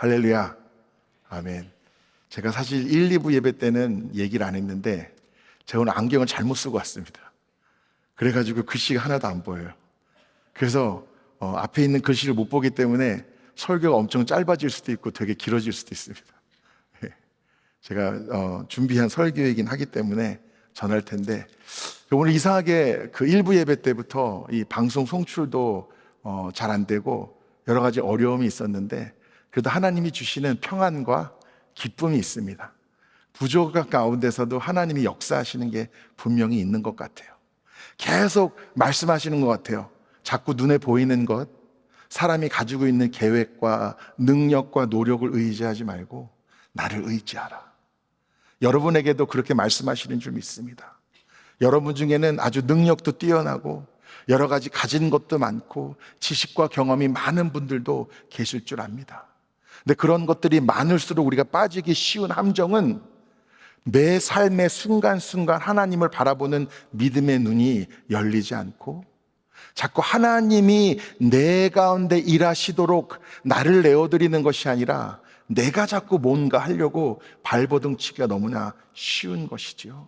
할렐루야. 아멘. 제가 사실 1, 2부 예배 때는 얘기를 안 했는데 제가 오늘 안경을 잘못 쓰고 왔습니다. 그래가지고 글씨가 하나도 안 보여요. 그래서 앞에 있는 글씨를 못 보기 때문에 설교가 엄청 짧아질 수도 있고 되게 길어질 수도 있습니다. 제가 준비한 설교이긴 하기 때문에 전할 텐데, 오늘 이상하게 그 1부 예배 때부터 이 방송 송출도 잘 안 되고 여러 가지 어려움이 있었는데, 그래도 하나님이 주시는 평안과 기쁨이 있습니다. 부족한 가운데서도 하나님이 역사하시는 게 분명히 있는 것 같아요. 계속 말씀하시는 것 같아요. 자꾸 눈에 보이는 것, 사람이 가지고 있는 계획과 능력과 노력을 의지하지 말고 나를 의지하라. 여러분에게도 그렇게 말씀하시는 줄 믿습니다. 여러분 중에는 아주 능력도 뛰어나고 여러 가지 가진 것도 많고 지식과 경험이 많은 분들도 계실 줄 압니다. 근데 그런 것들이 많을수록 우리가 빠지기 쉬운 함정은 매 삶의 순간순간 하나님을 바라보는 믿음의 눈이 열리지 않고 자꾸 하나님이 내 가운데 일하시도록 나를 내어드리는 것이 아니라 내가 자꾸 뭔가 하려고 발버둥 치기가 너무나 쉬운 것이지요.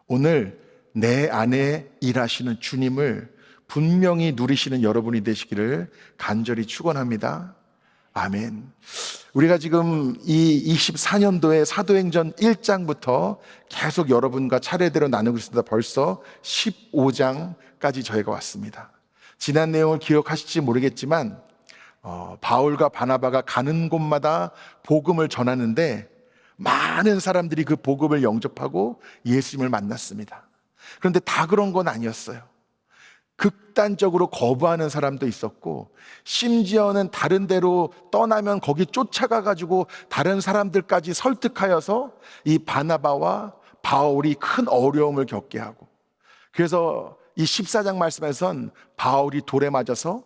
오늘 내 안에 일하시는 주님을 분명히 누리시는 여러분이 되시기를 간절히 축원합니다. 아멘. 우리가 지금 이 24년도에 사도행전 1장부터 계속 여러분과 차례대로 나누고 있습니다. 벌써 15장까지 저희가 왔습니다. 지난 내용을 기억하실지 모르겠지만 바울과 바나바가 가는 곳마다 복음을 전하는데 많은 사람들이 그 복음을 영접하고 예수님을 만났습니다. 그런데 다 그런 건 아니었어요. 극단적으로 거부하는 사람도 있었고, 심지어는 다른 데로 떠나면 거기 쫓아가 가지고 다른 사람들까지 설득하여서 이 바나바와 바울이 큰 어려움을 겪게 하고, 그래서 이 14장 말씀에선 바울이 돌에 맞아서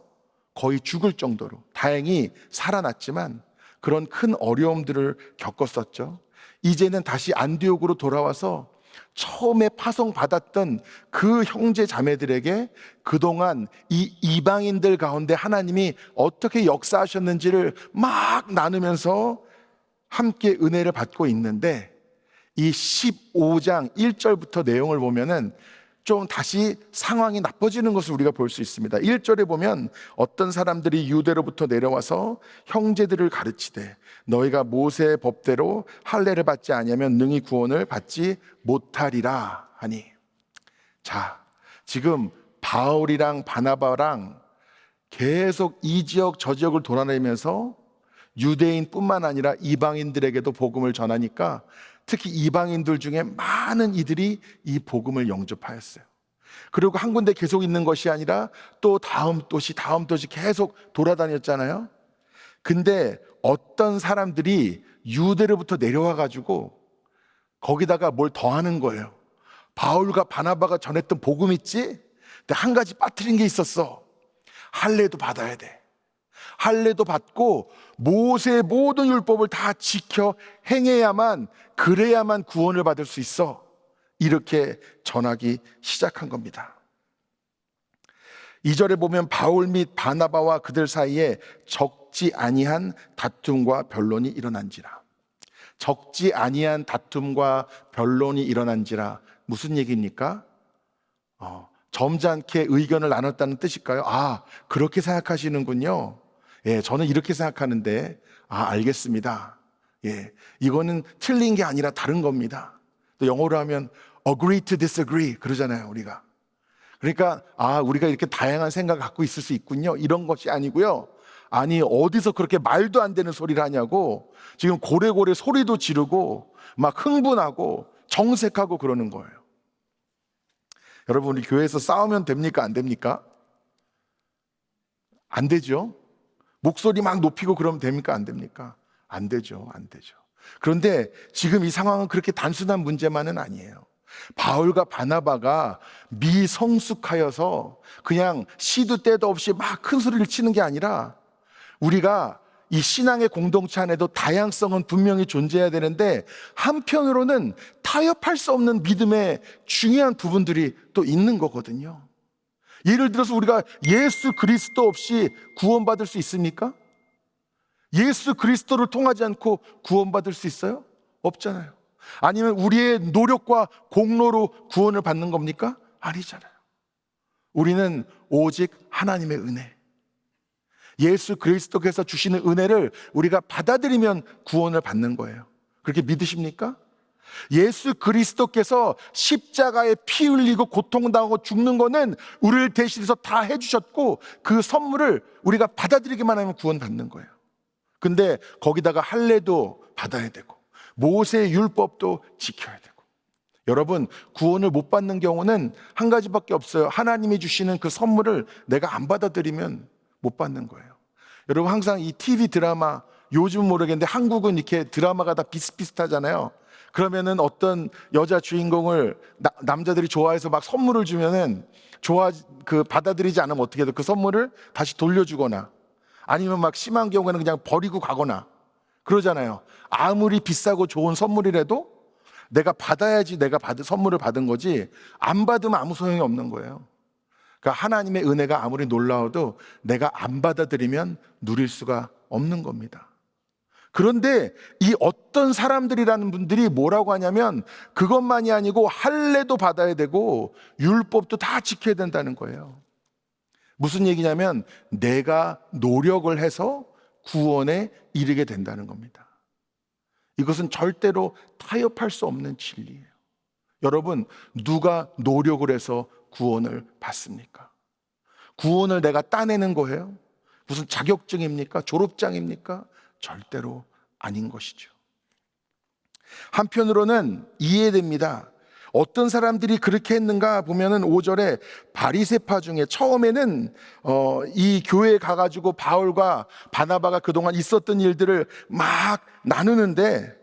거의 죽을 정도로, 다행히 살아났지만 그런 큰 어려움들을 겪었었죠. 이제는 다시 안디옥으로 돌아와서 처음에 파송받았던 그 형제 자매들에게 그동안 이 이방인들 가운데 하나님이 어떻게 역사하셨는지를 막 나누면서 함께 은혜를 받고 있는데, 이 15장 1절부터 내용을 보면은 좀 다시 상황이 나빠지는 것을 우리가 볼 수 있습니다. 1절에 보면 어떤 사람들이 유대로부터 내려와서 형제들을 가르치되 너희가 모세의 법대로 할례를 받지 아니하면 능히 구원을 받지 못하리라 하니. 자, 지금 바울이랑 바나바랑 계속 이 지역 저 지역을 돌아다니면서 유대인뿐만 아니라 이방인들에게도 복음을 전하니까 특히 이방인들 중에 많은 이들이 이 복음을 영접하였어요. 그리고 한 군데 계속 있는 것이 아니라 또 다음 도시 계속 돌아다녔잖아요. 근데 어떤 사람들이 유대로부터 내려와 가지고 거기다가 뭘 더하는 거예요. 바울과 바나바가 전했던 복음 있지? 근데 한 가지 빠뜨린 게 있었어. 할례도 받아야 돼. 할례도 받고 모세의 모든 율법을 다 지켜 행해야만, 그래야만 구원을 받을 수 있어. 이렇게 전하기 시작한 겁니다. 2절에 보면 바울 및 바나바와 그들 사이에 적지 아니한 다툼과 변론이 일어난지라. 적지 아니한 다툼과 변론이 일어난지라. 무슨 얘기입니까? 점잖게 의견을 나눴다는 뜻일까요? 아, 그렇게 생각하시는군요. 예, 저는 이렇게 생각하는데, 알겠습니다. 예, 이거는 틀린 게 아니라 다른 겁니다. 또 영어로 하면 agree to disagree 그러잖아요, 우리가. 그러니까 우리가 이렇게 다양한 생각을 갖고 있을 수 있군요, 이런 것이 아니고요. 아니, 어디서 그렇게 말도 안 되는 소리를 하냐고 지금 고래고래 소리도 지르고 막 흥분하고 정색하고 그러는 거예요. 여러분, 우리 교회에서 싸우면 됩니까, 안 됩니까? 안 되죠. 목소리 막 높이고 그러면 됩니까, 안 됩니까? 안 되죠, 안 되죠. 그런데 지금 이 상황은 그렇게 단순한 문제만은 아니에요. 바울과 바나바가 미성숙하여서 그냥 시도 때도 없이 막 큰 소리를 치는 게 아니라, 우리가 이 신앙의 공동체 안에도 다양성은 분명히 존재해야 되는데 한편으로는 타협할 수 없는 믿음의 중요한 부분들이 또 있는 거거든요. 예를 들어서 우리가 예수 그리스도 없이 구원받을 수 있습니까? 예수 그리스도를 통하지 않고 구원받을 수 있어요? 없잖아요. 아니면 우리의 노력과 공로로 구원을 받는 겁니까? 아니잖아요. 우리는 오직 하나님의 은혜, 예수 그리스도께서 주시는 은혜를 우리가 받아들이면 구원을 받는 거예요. 그렇게 믿으십니까? 예수 그리스도께서 십자가에 피 흘리고 고통당하고 죽는 거는 우리를 대신해서 다 해주셨고, 그 선물을 우리가 받아들이기만 하면 구원받는 거예요. 근데 거기다가 할례도 받아야 되고 모세의 율법도 지켜야 되고. 여러분, 구원을 못 받는 경우는 한 가지밖에 없어요. 하나님이 주시는 그 선물을 내가 안 받아들이면 못 받는 거예요. 여러분, 항상 이 TV 드라마, 요즘 모르겠는데 한국은 이렇게 드라마가 다 비슷비슷하잖아요. 그러면은 어떤 여자 주인공을 남자들이 좋아해서 막 선물을 주면은 받아들이지 않으면 어떻게 해도 그 선물을 다시 돌려주거나, 아니면 막 심한 경우에는 그냥 버리고 가거나 그러잖아요. 아무리 비싸고 좋은 선물이라도 내가 받아야지 내가 선물을 받은 거지, 안 받으면 아무 소용이 없는 거예요. 그러니까 하나님의 은혜가 아무리 놀라워도 내가 안 받아들이면 누릴 수가 없는 겁니다. 그런데 이 어떤 사람들이라는 분들이 뭐라고 하냐면, 그것만이 아니고 할례도 받아야 되고 율법도 다 지켜야 된다는 거예요. 무슨 얘기냐면 내가 노력을 해서 구원에 이르게 된다는 겁니다. 이것은 절대로 타협할 수 없는 진리예요. 여러분, 누가 노력을 해서 구원을 받습니까? 구원을 내가 따내는 거예요? 무슨 자격증입니까? 졸업장입니까? 절대로 아닌 것이죠. 한편으로는 이해됩니다. 어떤 사람들이 그렇게 했는가 보면은 5절에 바리새파 중에 처음에는 이 교회에 가가지고 바울과 바나바가 그동안 있었던 일들을 막 나누는데,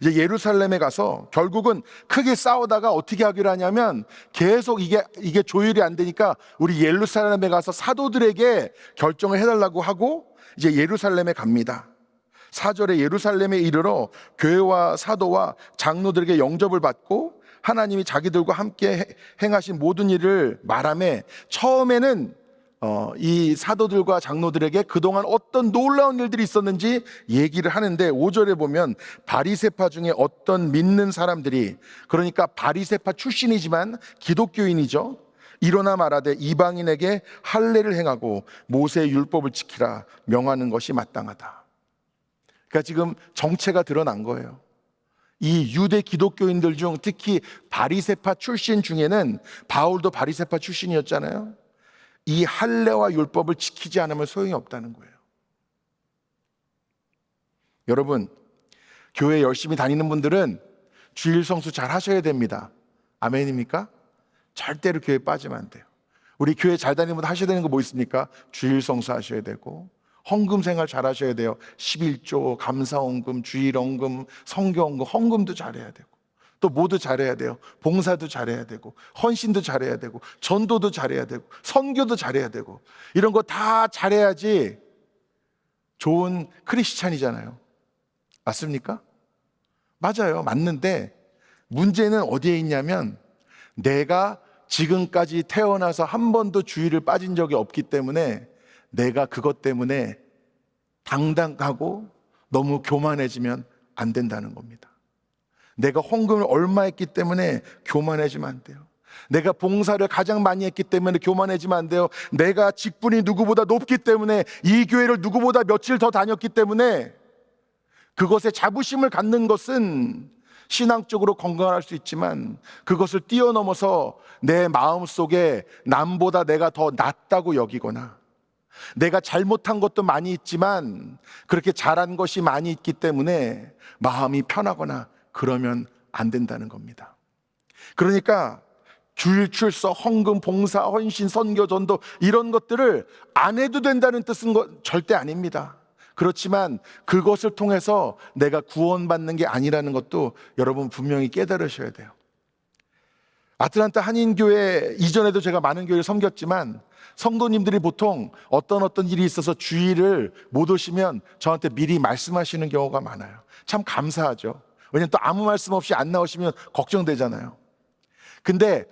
이제 예루살렘에 가서 결국은 크게 싸우다가 어떻게 하기로 하냐면, 계속 이게 조율이 안 되니까 우리 예루살렘에 가서 사도들에게 결정을 해달라고 하고 이제 예루살렘에 갑니다. 4절에 예루살렘에 이르러 교회와 사도와 장로들에게 영접을 받고 하나님이 자기들과 함께 행하신 모든 일을 말하며, 처음에는 이 사도들과 장로들에게 그동안 어떤 놀라운 일들이 있었는지 얘기를 하는데, 5절에 보면 바리새파 중에 어떤 믿는 사람들이, 그러니까 바리새파 출신이지만 기독교인이죠, 일어나 말하되 이방인에게 할례를 행하고 모세의 율법을 지키라 명하는 것이 마땅하다. 그러니까 지금 정체가 드러난 거예요. 이 유대 기독교인들 중 특히 바리새파 출신 중에는, 바울도 바리새파 출신이었잖아요, 이 할례와 율법을 지키지 않으면 소용이 없다는 거예요. 여러분, 교회 열심히 다니는 분들은 주일 성수 잘 하셔야 됩니다. 아멘입니까? 절대로 교회 빠지면 안 돼요. 우리 교회 잘 다니는 분들 하셔야 되는 거 뭐 있습니까? 주일 성수 하셔야 되고, 헌금 생활 잘 하셔야 돼요. 11조, 감사헌금, 주일헌금, 성교헌금, 헌금도 잘해야 되고, 또 뭐도 잘해야 돼요. 봉사도 잘해야 되고, 헌신도 잘해야 되고, 전도도 잘해야 되고, 선교도 잘해야 되고, 이런 거 다 잘해야지 좋은 크리스찬이잖아요. 맞습니까? 맞아요. 맞는데 문제는 어디에 있냐면, 내가 지금까지 태어나서 한 번도 주일을 빠진 적이 없기 때문에 내가 그것 때문에 당당하고 너무 교만해지면 안 된다는 겁니다. 내가 헌금을 얼마 했기 때문에 교만해지면 안 돼요. 내가 봉사를 가장 많이 했기 때문에 교만해지면 안 돼요. 내가 직분이 누구보다 높기 때문에, 이 교회를 누구보다 며칠 더 다녔기 때문에, 그것에 자부심을 갖는 것은 신앙적으로 건강할 수 있지만, 그것을 뛰어넘어서 내 마음속에 남보다 내가 더 낫다고 여기거나, 내가 잘못한 것도 많이 있지만 그렇게 잘한 것이 많이 있기 때문에 마음이 편하거나 그러면 안 된다는 겁니다. 그러니까 주일 출석, 헌금, 봉사, 헌신, 선교, 전도, 이런 것들을 안 해도 된다는 뜻은 절대 아닙니다. 그렇지만 그것을 통해서 내가 구원받는 게 아니라는 것도 여러분 분명히 깨달으셔야 돼요. 아틀란타 한인교회 이전에도 제가 많은 교회를 섬겼지만, 성도님들이 보통 어떤 일이 있어서 주일을 못 오시면 저한테 미리 말씀하시는 경우가 많아요. 참 감사하죠. 왜냐면 또 아무 말씀 없이 안 나오시면 걱정되잖아요. 근데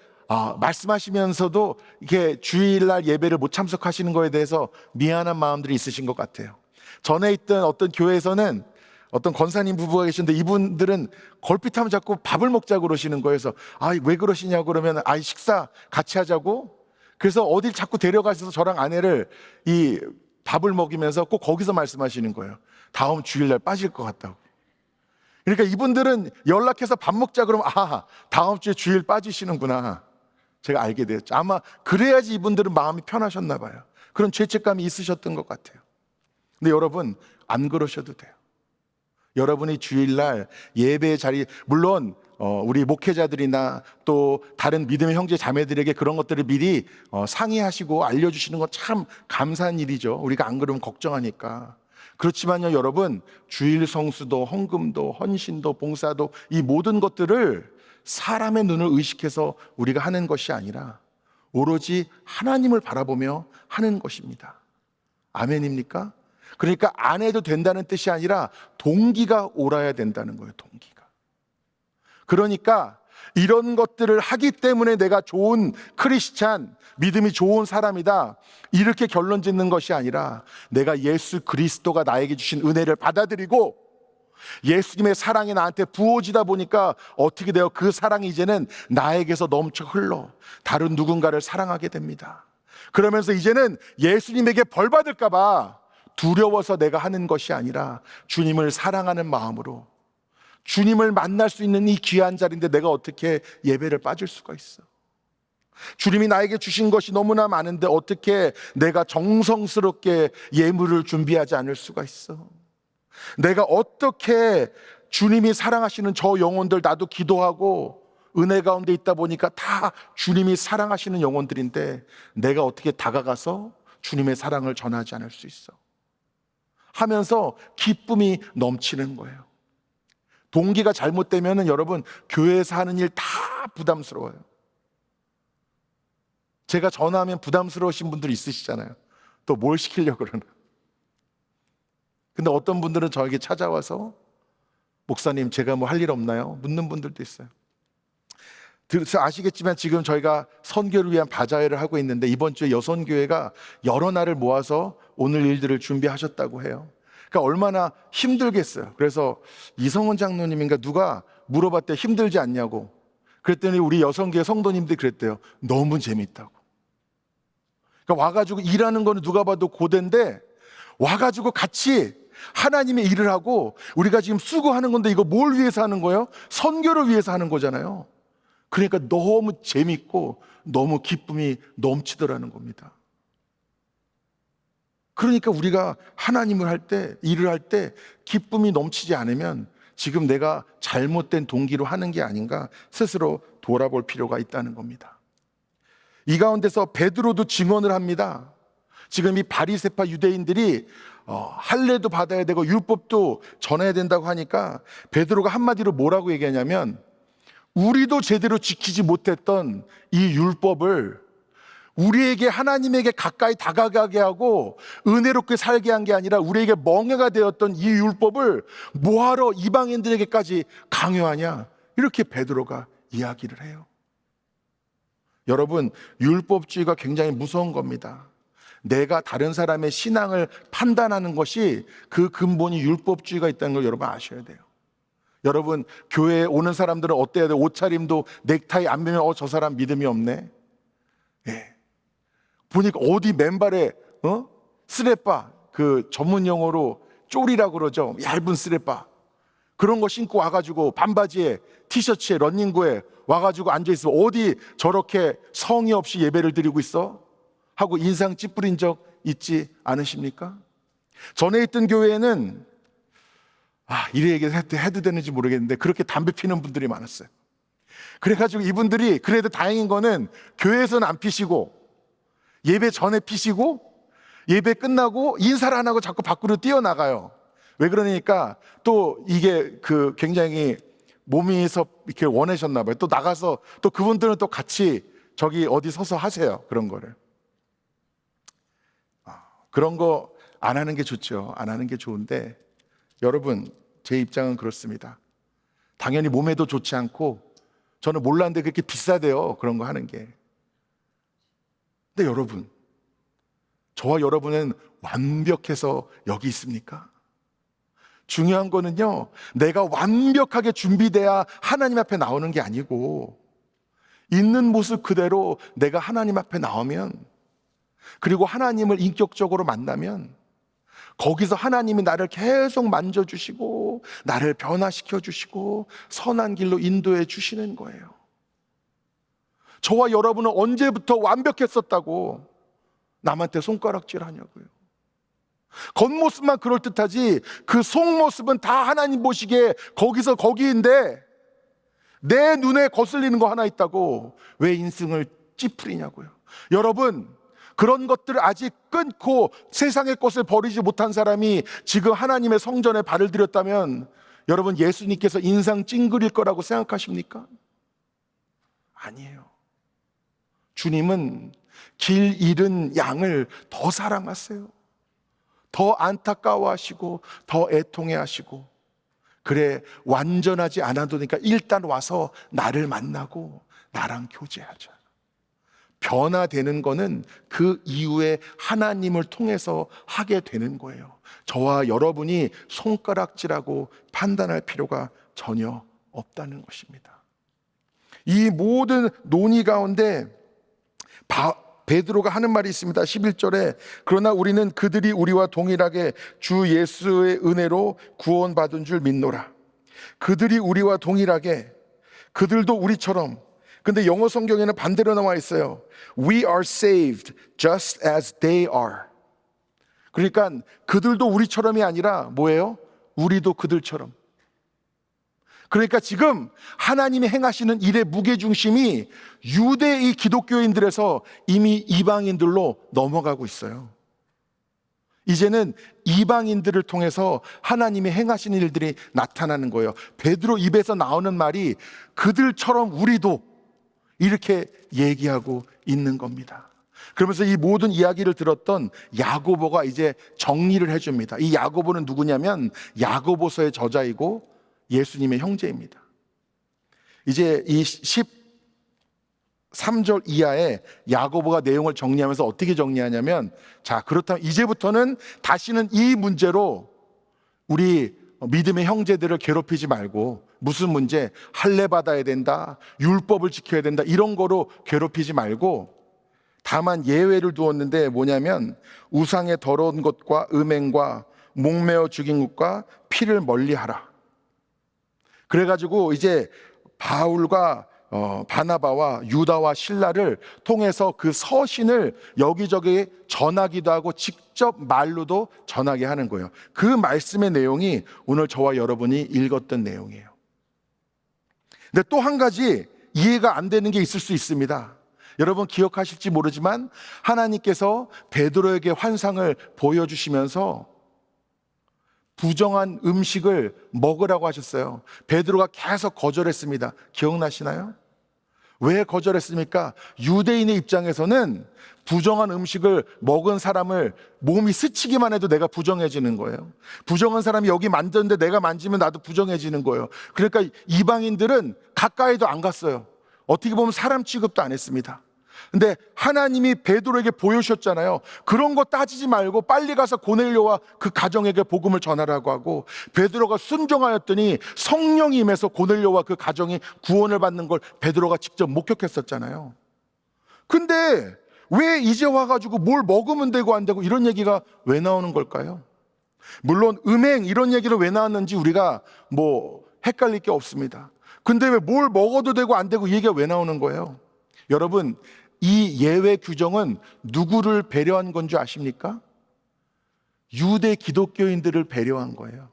말씀하시면서도 이렇게 주일날 예배를 못 참석하시는 거에 대해서 미안한 마음들이 있으신 것 같아요. 전에 있던 어떤 교회에서는 어떤 권사님 부부가 계신데 이분들은 걸핏하면 자꾸 밥을 먹자고 그러시는 거예요. 그래서 왜 그러시냐고 그러면 식사 같이 하자고. 그래서 어딜 자꾸 데려가셔서 저랑 아내를 이 밥을 먹이면서 꼭 거기서 말씀하시는 거예요. 다음 주일날 빠질 것 같다고. 그러니까 이분들은 연락해서 밥 먹자 그러면 다음 주에 주일 빠지시는구나. 제가 알게 되었죠. 아마 그래야지 이분들은 마음이 편하셨나 봐요. 그런 죄책감이 있으셨던 것 같아요. 근데 여러분, 안 그러셔도 돼요. 여러분이 주일날 예배의 자리, 물론 우리 목회자들이나 또 다른 믿음의 형제 자매들에게 그런 것들을 미리 상의하시고 알려주시는 건 참 감사한 일이죠. 우리가 안 그러면 걱정하니까. 그렇지만요, 여러분, 주일 성수도 헌금도 헌신도 봉사도 이 모든 것들을 사람의 눈을 의식해서 우리가 하는 것이 아니라 오로지 하나님을 바라보며 하는 것입니다. 아멘입니까? 그러니까 안 해도 된다는 뜻이 아니라 동기가 옳아야 된다는 거예요. 동기가. 그러니까 이런 것들을 하기 때문에 내가 좋은 크리스찬, 믿음이 좋은 사람이다, 이렇게 결론 짓는 것이 아니라 내가 예수 그리스도가 나에게 주신 은혜를 받아들이고 예수님의 사랑이 나한테 부어지다 보니까 어떻게 돼요? 그 사랑이 이제는 나에게서 넘쳐 흘러 다른 누군가를 사랑하게 됩니다. 그러면서 이제는 예수님에게 벌 받을까 봐 두려워서 내가 하는 것이 아니라 주님을 사랑하는 마음으로, 주님을 만날 수 있는 이 귀한 자리인데 내가 어떻게 예배를 빠질 수가 있어? 주님이 나에게 주신 것이 너무나 많은데 어떻게 내가 정성스럽게 예물을 준비하지 않을 수가 있어? 내가 어떻게 주님이 사랑하시는 저 영혼들, 나도 기도하고 은혜 가운데 있다 보니까 다 주님이 사랑하시는 영혼들인데 내가 어떻게 다가가서 주님의 사랑을 전하지 않을 수 있어? 하면서 기쁨이 넘치는 거예요. 동기가 잘못되면 여러분, 교회에서 하는 일 다 부담스러워요. 제가 전화하면 부담스러우신 분들 있으시잖아요. 또 뭘 시키려고 그러나. 근데 어떤 분들은 저에게 찾아와서 목사님, 제가 뭐 할 일 없나요? 묻는 분들도 있어요. 아시겠지만 지금 저희가 선교를 위한 바자회를 하고 있는데 이번 주에 여선교회가 여러 날을 모아서 오늘 일들을 준비하셨다고 해요. 그러니까 얼마나 힘들겠어요. 그래서 이성원 장로님인가 누가 물어봤대요. 힘들지 않냐고. 그랬더니 우리 여성교회 성도님들이 그랬대요. 너무 재밌다고. 그러니까 와가지고 일하는 거는 누가 봐도 고된데 와가지고 같이 하나님의 일을 하고, 우리가 지금 수고하는 건데 이거 뭘 위해서 하는 거예요? 선교를 위해서 하는 거잖아요. 그러니까 너무 재밌고 너무 기쁨이 넘치더라는 겁니다. 그러니까 우리가 하나님을 할 때, 일을 할 때 기쁨이 넘치지 않으면 지금 내가 잘못된 동기로 하는 게 아닌가 스스로 돌아볼 필요가 있다는 겁니다. 이 가운데서 베드로도 증언을 합니다. 지금 이 바리새파 유대인들이 할례도 받아야 되고 율법도 전해야 된다고 하니까 베드로가 한마디로 뭐라고 얘기하냐면, 우리도 제대로 지키지 못했던 이 율법을 우리에게 하나님에게 가까이 다가가게 하고 은혜롭게 살게 한 게 아니라 우리에게 멍해가 되었던 이 율법을 뭐하러 이방인들에게까지 강요하냐, 이렇게 베드로가 이야기를 해요. 여러분, 율법주의가 굉장히 무서운 겁니다. 내가 다른 사람의 신앙을 판단하는 것이 그 근본이 율법주의가 있다는 걸 여러분 아셔야 돼요. 여러분, 교회에 오는 사람들은 어때야 돼요? 옷차림도 넥타이 안 매면 저 사람 믿음이 없네. 예. 보니까 어디 맨발에 스레빠, 그 전문 용어로 쪼리라고 그러죠. 얇은 스레빠, 그런 거 신고 와가지고 반바지에 티셔츠에 러닝구에 와가지고 앉아있으면 어디 저렇게 성의 없이 예배를 드리고 있어? 하고 인상 찌푸린 적 있지 않으십니까? 전에 있던 교회에는 이래 얘기해도 되는지 모르겠는데 그렇게 담배 피는 분들이 많았어요. 그래가지고 이분들이, 그래도 다행인 거는 교회에서는 안 피시고 예배 전에 피시고 예배 끝나고 인사를 안 하고 자꾸 밖으로 뛰어나가요. 왜 그러니까 또 이게 굉장히 몸에서 이렇게 원하셨나 봐요. 또 나가서 또 그분들은 또 같이 저기 어디 서서 하세요. 그런 거를. 그런 거 안 하는 게 좋죠. 안 하는 게 좋은데 여러분, 제 입장은 그렇습니다. 당연히 몸에도 좋지 않고 저는 몰랐는데 그렇게 비싸대요. 그런 거 하는 게. 근데 여러분, 저와 여러분은 완벽해서 여기 있습니까? 중요한 거는요, 내가 완벽하게 준비돼야 하나님 앞에 나오는 게 아니고, 있는 모습 그대로 내가 하나님 앞에 나오면, 그리고 하나님을 인격적으로 만나면, 거기서 하나님이 나를 계속 만져주시고, 나를 변화시켜 주시고, 선한 길로 인도해 주시는 거예요. 저와 여러분은 언제부터 완벽했었다고 남한테 손가락질 하냐고요. 겉모습만 그럴듯하지 그 속모습은 다 하나님 보시기에 거기서 거기인데, 내 눈에 거슬리는 거 하나 있다고 왜 인생을 찌푸리냐고요. 여러분, 그런 것들을 아직 끊고 세상의 것을 버리지 못한 사람이 지금 하나님의 성전에 발을 들였다면, 여러분, 예수님께서 인상 찡그릴 거라고 생각하십니까? 아니에요. 주님은 길 잃은 양을 더 사랑하세요. 더 안타까워하시고 더 애통해하시고, 그래, 완전하지 않아도 되니까 일단 와서 나를 만나고 나랑 교제하자. 변화되는 거는 그 이후에 하나님을 통해서 하게 되는 거예요. 저와 여러분이 손가락질하고 판단할 필요가 전혀 없다는 것입니다. 이 모든 논의 가운데 베드로가 하는 말이 있습니다. 11절에 그러나 우리는 그들이 우리와 동일하게 주 예수의 은혜로 구원받은 줄 믿노라. 그들이 우리와 동일하게, 그들도 우리처럼. 근데 영어 성경에는 반대로 나와 있어요. We are saved just as they are. 그러니까 그들도 우리처럼이 아니라 뭐예요? 우리도 그들처럼. 그러니까 지금 하나님이 행하시는 일의 무게중심이 유대의 기독교인들에서 이미 이방인들로 넘어가고 있어요. 이제는 이방인들을 통해서 하나님이 행하시는 일들이 나타나는 거예요. 베드로 입에서 나오는 말이 그들처럼 우리도, 이렇게 얘기하고 있는 겁니다. 그러면서 이 모든 이야기를 들었던 야고보가 이제 정리를 해줍니다. 이 야고보는 누구냐면 야고보서의 저자이고 예수님의 형제입니다. 이제 이 13절 이하에 야고보가 내용을 정리하면서 어떻게 정리하냐면, 자, 그렇다면 이제부터는 다시는 이 문제로 우리 믿음의 형제들을 괴롭히지 말고, 무슨 문제, 할례 받아야 된다, 율법을 지켜야 된다, 이런 거로 괴롭히지 말고, 다만 예외를 두었는데 뭐냐면 우상의 더러운 것과 음행과 목매어 죽인 것과 피를 멀리하라. 그래가지고 이제 바울과 바나바와 유다와 실라를 통해서 그 서신을 여기저기 전하기도 하고 직접 말로도 전하게 하는 거예요. 그 말씀의 내용이 오늘 저와 여러분이 읽었던 내용이에요. 근데 또 한 가지 이해가 안 되는 게 있을 수 있습니다. 여러분 기억하실지 모르지만 하나님께서 베드로에게 환상을 보여주시면서 부정한 음식을 먹으라고 하셨어요. 베드로가 계속 거절했습니다. 기억나시나요? 왜 거절했습니까? 유대인의 입장에서는 부정한 음식을 먹은 사람을 몸이 스치기만 해도 내가 부정해지는 거예요. 부정한 사람이 여기 만졌는데 내가 만지면 나도 부정해지는 거예요. 그러니까 이방인들은 가까이도 안 갔어요. 어떻게 보면 사람 취급도 안 했습니다. 근데 하나님이 베드로에게 보여주셨잖아요. 그런 거 따지지 말고 빨리 가서 고넬료와 그 가정에게 복음을 전하라고 하고, 베드로가 순종하였더니 성령이 임해서 고넬료와 그 가정이 구원을 받는 걸 베드로가 직접 목격했었잖아요. 근데 왜 이제 와가지고 뭘 먹으면 되고 안 되고 이런 얘기가 왜 나오는 걸까요? 물론 음행 이런 얘기를 왜 나왔는지 우리가 뭐 헷갈릴 게 없습니다. 근데 왜 뭘 먹어도 되고 안 되고 이 얘기가 왜 나오는 거예요? 여러분, 이 예외 규정은 누구를 배려한 건 줄 아십니까? 유대 기독교인들을 배려한 거예요.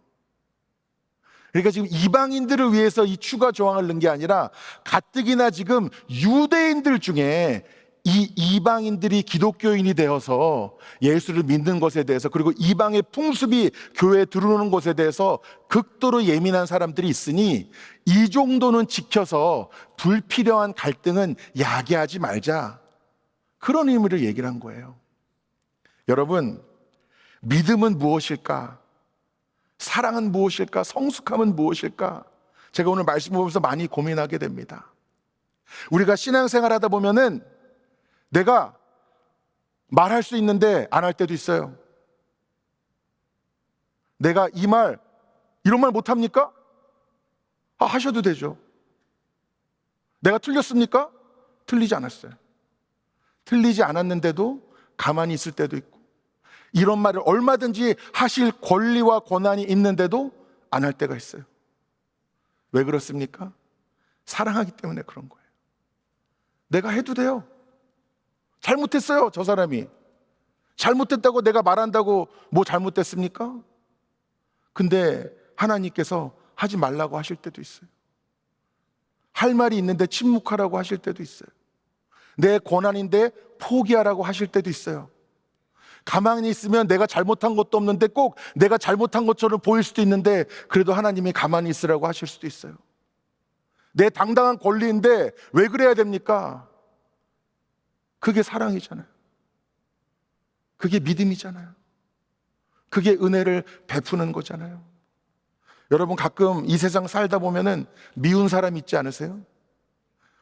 그러니까 지금 이방인들을 위해서 이 추가 조항을 넣은 게 아니라 가뜩이나 지금 유대인들 중에 이 이방인들이 기독교인이 되어서 예수를 믿는 것에 대해서, 그리고 이방의 풍습이 교회에 들어오는 것에 대해서 극도로 예민한 사람들이 있으니 이 정도는 지켜서 불필요한 갈등은 야기하지 말자, 그런 의미를 얘기를 한 거예요. 여러분, 믿음은 무엇일까? 사랑은 무엇일까? 성숙함은 무엇일까? 제가 오늘 말씀 보면서 많이 고민하게 됩니다. 우리가 신앙생활 하다 보면은 내가 말할 수 있는데 안 할 때도 있어요. 내가 이런 말 못합니까? 하셔도 되죠. 내가 틀렸습니까? 틀리지 않았어요. 틀리지 않았는데도 가만히 있을 때도 있고, 이런 말을 얼마든지 하실 권리와 권한이 있는데도 안 할 때가 있어요. 왜 그렇습니까? 사랑하기 때문에 그런 거예요. 내가 해도 돼요. 잘못했어요, 저 사람이. 잘못했다고 내가 말한다고 뭐 잘못됐습니까? 근데 하나님께서 하지 말라고 하실 때도 있어요. 할 말이 있는데 침묵하라고 하실 때도 있어요. 내 권한인데 포기하라고 하실 때도 있어요. 가만히 있으면 내가 잘못한 것도 없는데 꼭 내가 잘못한 것처럼 보일 수도 있는데 그래도 하나님이 가만히 있으라고 하실 수도 있어요. 내 당당한 권리인데 왜 그래야 됩니까? 그게 사랑이잖아요. 그게 믿음이잖아요. 그게 은혜를 베푸는 거잖아요. 여러분, 가끔 이 세상 살다 보면은 미운 사람 있지 않으세요?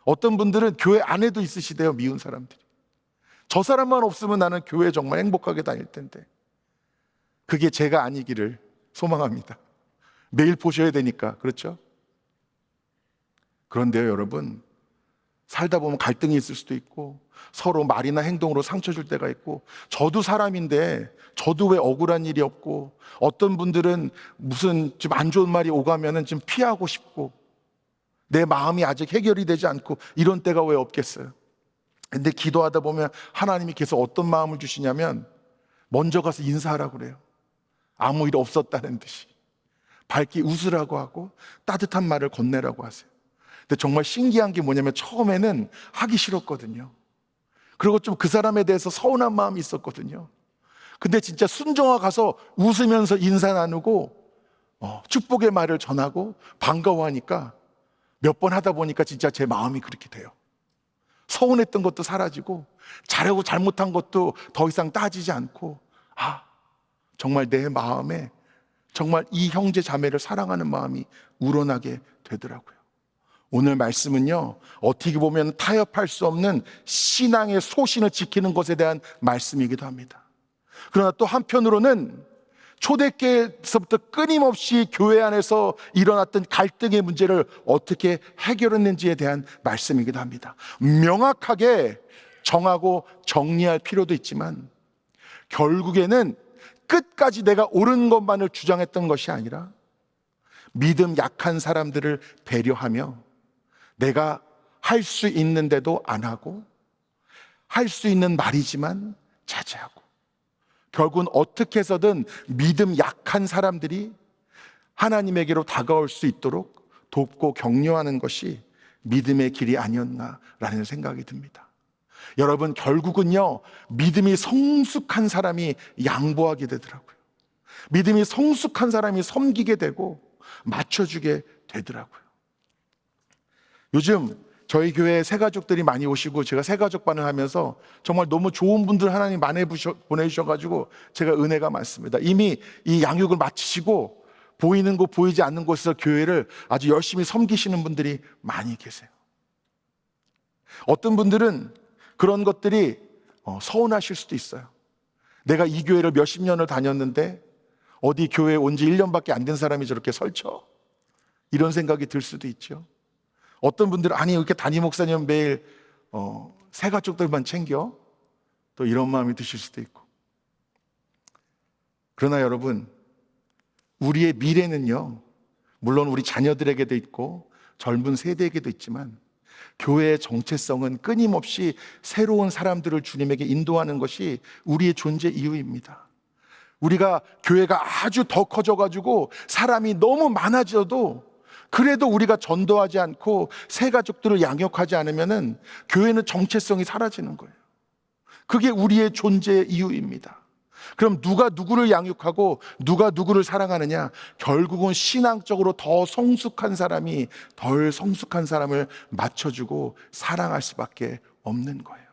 어떤 분들은 교회 안에도 있으시대요, 미운 사람들이. 저 사람만 없으면 나는 교회 정말 행복하게 다닐 텐데. 그게 제가 아니기를 소망합니다. 매일 보셔야 되니까. 그렇죠? 그런데요, 여러분, 살다 보면 갈등이 있을 수도 있고 서로 말이나 행동으로 상처 줄 때가 있고, 저도 사람인데 저도 왜 억울한 일이 없고, 어떤 분들은 무슨 좀 안 좋은 말이 오가면은 좀 피하고 싶고, 내 마음이 아직 해결이 되지 않고 이런 때가 왜 없겠어요? 근데 기도하다 보면 하나님이 계속 어떤 마음을 주시냐면 먼저 가서 인사하라고 그래요. 아무 일 없었다는 듯이 밝게 웃으라고 하고 따뜻한 말을 건네라고 하세요. 근데 정말 신기한 게 뭐냐면 처음에는 하기 싫었거든요. 그리고 좀 그 사람에 대해서 서운한 마음이 있었거든요. 근데 진짜 순종하 가서 웃으면서 인사 나누고 축복의 말을 전하고 반가워하니까 몇 번 하다 보니까 진짜 제 마음이 그렇게 돼요. 서운했던 것도 사라지고 잘하고 잘못한 것도 더 이상 따지지 않고, 정말 내 마음에 정말 이 형제 자매를 사랑하는 마음이 우러나게 되더라고요. 오늘 말씀은요, 어떻게 보면 타협할 수 없는 신앙의 소신을 지키는 것에 대한 말씀이기도 합니다. 그러나 또 한편으로는 초대교회에서부터 끊임없이 교회 안에서 일어났던 갈등의 문제를 어떻게 해결했는지에 대한 말씀이기도 합니다. 명확하게 정하고 정리할 필요도 있지만 결국에는 끝까지 내가 옳은 것만을 주장했던 것이 아니라 믿음 약한 사람들을 배려하며 내가 할 수 있는데도 안 하고 할 수 있는 말이지만 자제하고, 결국은 어떻게 해서든 믿음 약한 사람들이 하나님에게로 다가올 수 있도록 돕고 격려하는 것이 믿음의 길이 아니었나라는 생각이 듭니다. 여러분, 결국은요, 믿음이 성숙한 사람이 양보하게 되더라고요. 믿음이 성숙한 사람이 섬기게 되고 맞춰주게 되더라고요. 요즘 저희 교회에 새가족들이 많이 오시고 제가 새가족반을 하면서 정말 너무 좋은 분들 하나님 많이 보내주셔가지고 제가 은혜가 많습니다. 이미 이 양육을 마치시고 보이는 곳 보이지 않는 곳에서 교회를 아주 열심히 섬기시는 분들이 많이 계세요. 어떤 분들은 그런 것들이 서운하실 수도 있어요. 내가 이 교회를 몇십 년을 다녔는데 어디 교회에 온 지 1년밖에 안 된 사람이 저렇게 설쳐? 이런 생각이 들 수도 있죠. 어떤 분들은 아니 이렇게 담임 목사님 매일 새가족들만 챙겨? 또 이런 마음이 드실 수도 있고. 그러나 여러분, 우리의 미래는요, 물론 우리 자녀들에게도 있고 젊은 세대에게도 있지만 교회의 정체성은 끊임없이 새로운 사람들을 주님에게 인도하는 것이 우리의 존재 이유입니다. 우리가 교회가 아주 더 커져가지고 사람이 너무 많아져도 그래도 우리가 전도하지 않고 새 가족들을 양육하지 않으면은 교회는 정체성이 사라지는 거예요. 그게 우리의 존재의 이유입니다. 그럼 누가 누구를 양육하고 누가 누구를 사랑하느냐? 결국은 신앙적으로 더 성숙한 사람이 덜 성숙한 사람을 맞춰주고 사랑할 수밖에 없는 거예요.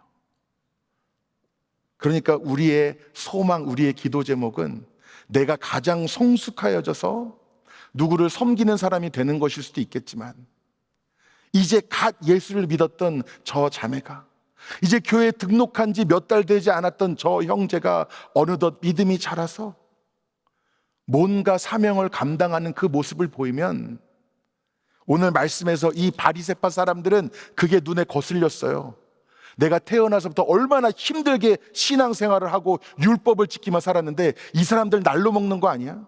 그러니까 우리의 소망, 우리의 기도 제목은 내가 가장 성숙하여져서 누구를 섬기는 사람이 되는 것일 수도 있겠지만, 이제 갓 예수를 믿었던 저 자매가, 이제 교회에 등록한 지 몇 달 되지 않았던 저 형제가 어느덧 믿음이 자라서 뭔가 사명을 감당하는 그 모습을 보이면 오늘 말씀에서 이 바리새파 사람들은 그게 눈에 거슬렸어요. 내가 태어나서부터 얼마나 힘들게 신앙생활을 하고 율법을 지키며 살았는데 이 사람들 날로 먹는 거 아니야?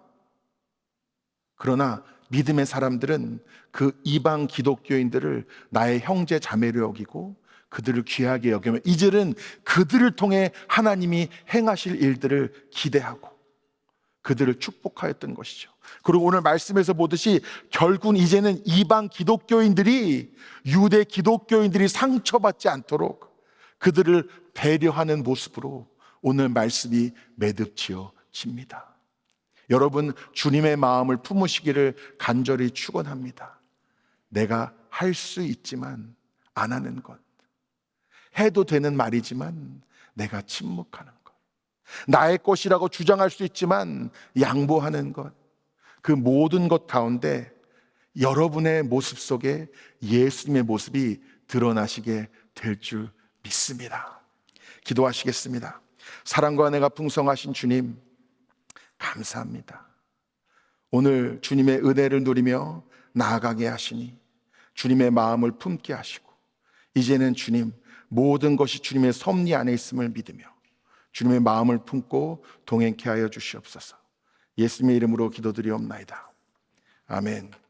그러나 믿음의 사람들은 그 이방 기독교인들을 나의 형제 자매로 여기고 그들을 귀하게 여기며 이제는 그들을 통해 하나님이 행하실 일들을 기대하고 그들을 축복하였던 것이죠. 그리고 오늘 말씀에서 보듯이 결국 이제는 이방 기독교인들이 유대 기독교인들이 상처받지 않도록 그들을 배려하는 모습으로 오늘 말씀이 매듭지어집니다. 여러분, 주님의 마음을 품으시기를 간절히 축원합니다. 내가 할 수 있지만 안 하는 것, 해도 되는 말이지만 내가 침묵하는 것, 나의 것이라고 주장할 수 있지만 양보하는 것, 그 모든 것 가운데 여러분의 모습 속에 예수님의 모습이 드러나시게 될 줄 믿습니다. 기도하시겠습니다. 사랑과 은혜가 풍성하신 주님, 감사합니다. 오늘 주님의 은혜를 누리며 나아가게 하시니 주님의 마음을 품게 하시고 이제는 주님 모든 것이 주님의 섭리 안에 있음을 믿으며 주님의 마음을 품고 동행케 하여 주시옵소서. 예수님의 이름으로 기도드리옵나이다. 아멘.